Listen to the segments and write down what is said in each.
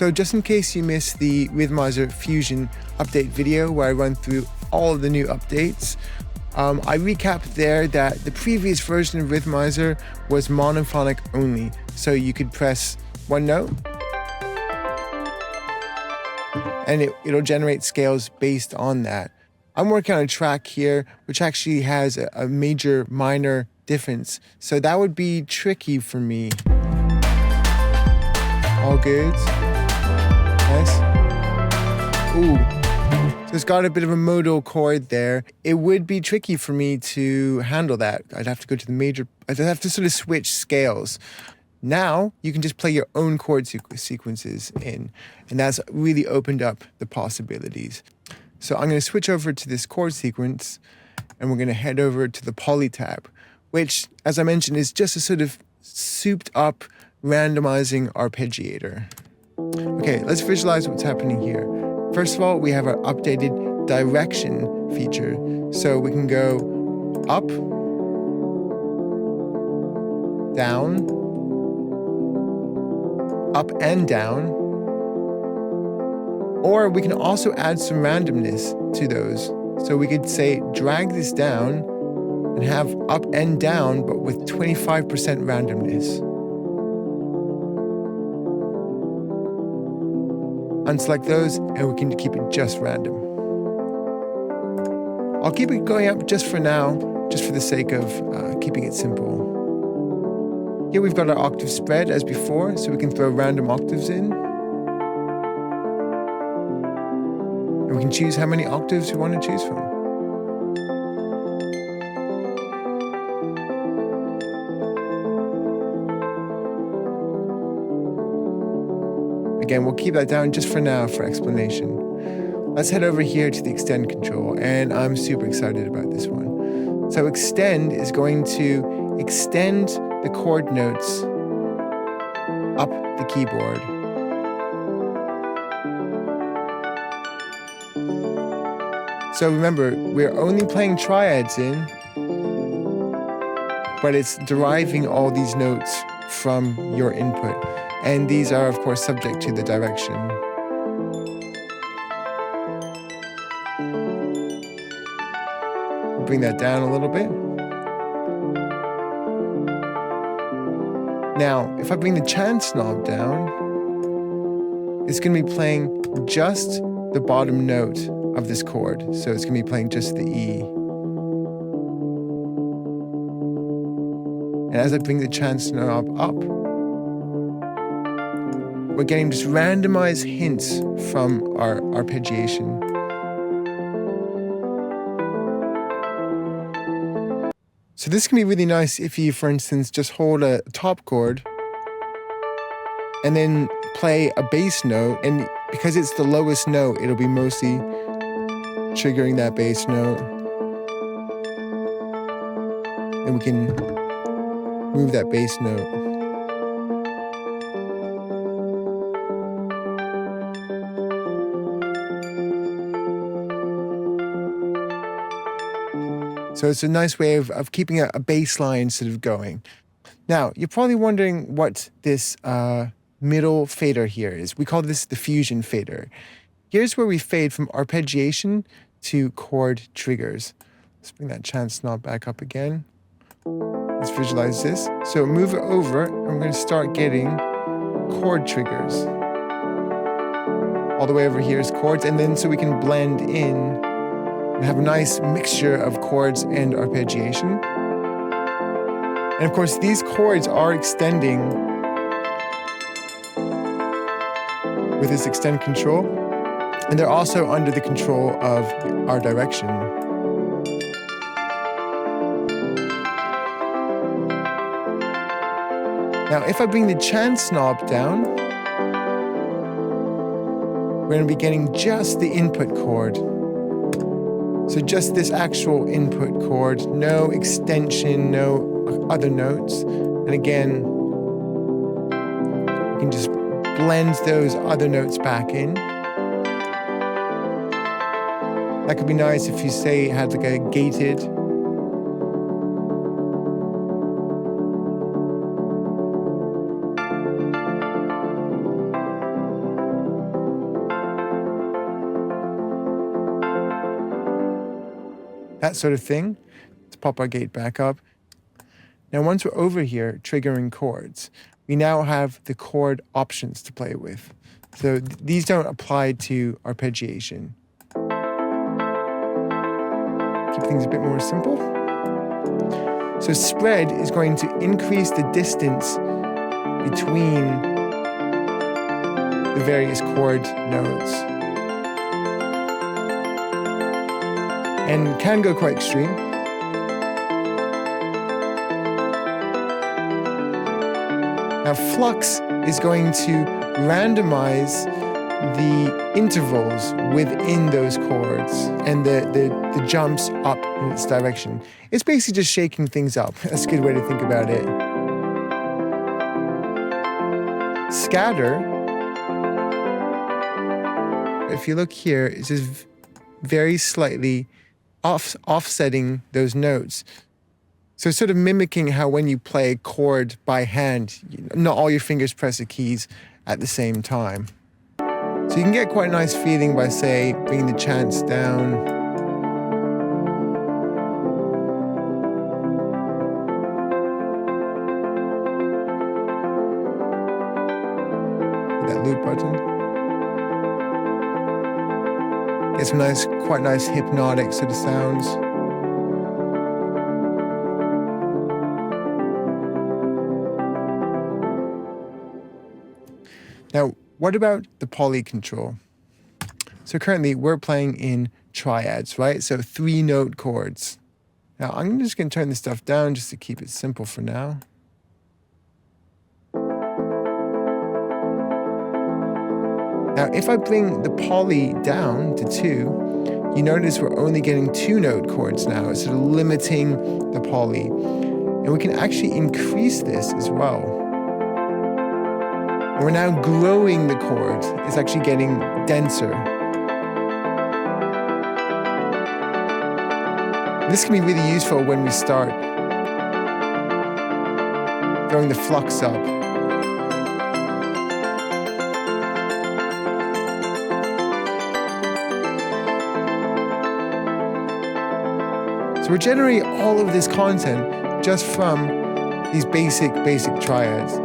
So just in case you missed the Rhythmizer Fusion update video where I run through all of the new updates, I recapped there that the previous version of Rhythmizer was monophonic only. So you could press one note and it'll generate scales based on that. I'm working on a track here which actually has a major minor difference. So that would be tricky for me. All good. Nice. Ooh. So it's got a bit of a modal chord there. It would be tricky for me to handle that. I'd have to go to the major, I'd have to sort of switch scales. Now you can just play your own chord sequences in, and that's really opened up the possibilities. So I'm going to switch over to this chord sequence, and we're going to head over to the poly tab, which, as I mentioned, is just a sort of souped up randomizing arpeggiator. Okay, let's visualize what's happening here. First of all, we have our updated direction feature. So we can go up, down, up and down, or we can also add some randomness to those. So we could say drag this down and have up and down, but with 25% randomness. Unselect those, and we can keep it just random. I'll keep it going up just for now, just for the sake of keeping it simple. Here we've got our octave spread as before, so we can throw random octaves in. And we can choose how many octaves we want to choose from. Again, we'll keep that down just for now for explanation. Let's head over here to the extend control, and I'm super excited about this one. So extend is going to extend the chord notes up the keyboard. So remember, we're only playing triads in, but it's deriving all these notes from your input. And these are, of course, subject to the direction. Bring that down a little bit. Now, if I bring the chance knob down, it's going to be playing just the bottom note of this chord. So it's going to be playing just the E. And as I bring the chance knob up, we're getting just randomized hints from our arpeggiation. So this can be really nice if you, for instance, just hold a top chord and then play a bass note, and because it's the lowest note, it'll be mostly triggering that bass note. And we can move that bass note. So it's a nice way of keeping a bass line sort of going. Now, you're probably wondering what this middle fader here is. We call this the fusion fader. Here's where we fade from arpeggiation to chord triggers. Let's bring that chance knob back up again. Let's visualize this. So move it over, and we're going to start getting chord triggers. All the way over here is chords, and then so we can blend in and have a nice mixture of chords and arpeggiation. And of course, these chords are extending with this extend control, and they're also under the control of our direction. Now, if I bring the chance knob down, we're going to be getting just the input chord. So just this actual input chord, no extension, no other notes. And again, we can just blend those other notes back in. That could be nice if you say it had like a gated. that sort of thing. Let's pop our gate back up. Now, once we're over here triggering chords, we now have the chord options to play with. So these don't apply to arpeggiation. Keep things a bit more simple. So spread is going to increase the distance between the various chord notes. And can go quite extreme. Now flux is going to randomize the intervals within those chords and the jumps up in its direction. It's basically just shaking things up. That's a good way to think about it. Scatter, if you look here, is just very slightly offsetting those notes. So sort of mimicking how when you play a chord by hand, not all your fingers press the keys at the same time. So you can get quite a nice feeling by, say, bringing the chants down. That loop button. Get some nice, quite nice hypnotic sort of sounds. Now, what about the poly control? So currently we're playing in triads, right? So 3-note chords. Now I'm just going to turn this stuff down just to keep it simple for now. Now if I bring the poly down to 2, you notice we're only getting 2-note chords now. It's sort of limiting the poly. And we can actually increase this as well. We're now growing the chord. It's actually getting denser. This can be really useful when we start throwing the flux up. So we're generating all of this content just from these basic triads.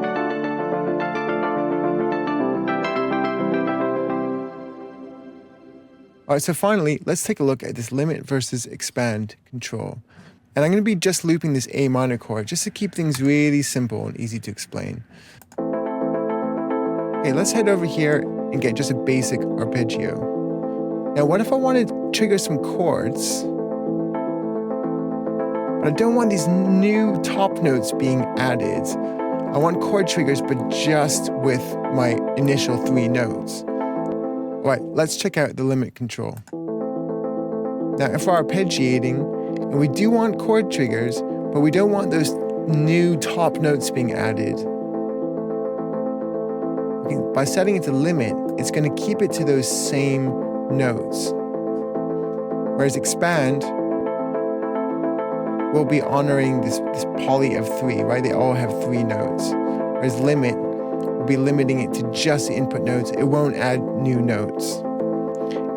All right, so finally, let's take a look at this limit versus expand control. And I'm going to be just looping this A minor chord just to keep things really simple and easy to explain. Okay, let's head over here and get just a basic arpeggio. Now, what if I wanted to trigger some chords, but I don't want these new top notes being added? I want chord triggers, but just with my initial 3 notes. All right, let's check out the limit control. Now, if we're arpeggiating, and we do want chord triggers, but we don't want those new top notes being added. Okay, by setting it to limit, it's going to keep it to those same notes. Whereas expand will be honoring this poly of 3, right? They all have 3 notes. Whereas limit will be limiting it to just the input notes. It won't add new notes.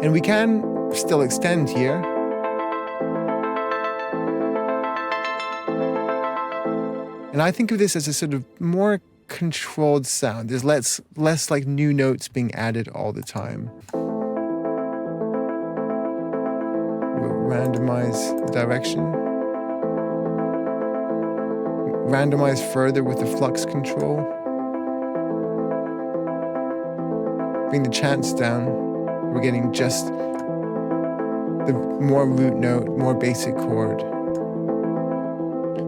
And we can still extend here. And I think of this as a sort of more controlled sound. There's less like new notes being added all the time. We'll randomize the direction. Randomize further with the flux control. Bring the chants down. We're getting just the more root note, more basic chord.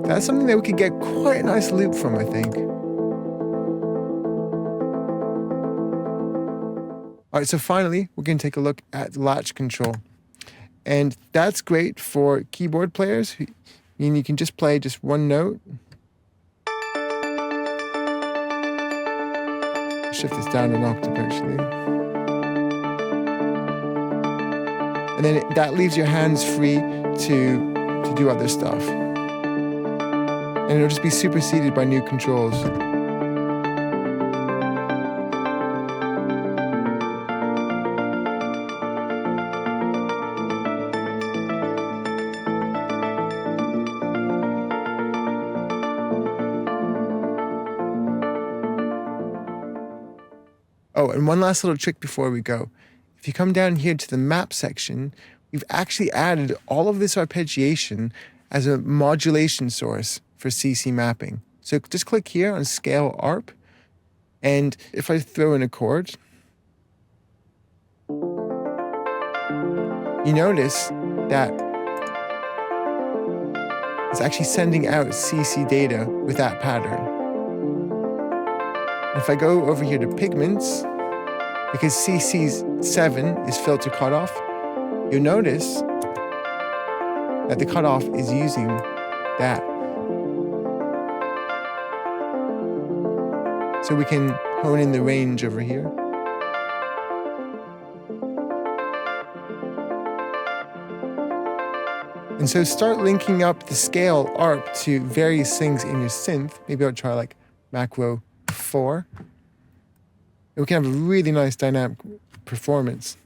That's something that we could get quite a nice loop from, I think. All right, so finally, we're going to take a look at latch control. And that's great for keyboard players. You can just play just one note. Shift this down an octave, actually. And then that leaves your hands free to do other stuff. And it'll just be superseded by new controls. Oh, and one last little trick before we go. If you come down here to the map section, we've actually added all of this arpeggiation as a modulation source for CC mapping. So just click here on Scale Arp, and if I throw in a chord, you notice that it's actually sending out CC data with that pattern. If I go over here to Pigments, because CC's 7 is filter cutoff, you'll notice that the cutoff is using that. So we can hone in the range over here. And so start linking up the scale ARP to various things in your synth. Maybe I'll try like macro 4. We can have a really nice dynamic performance.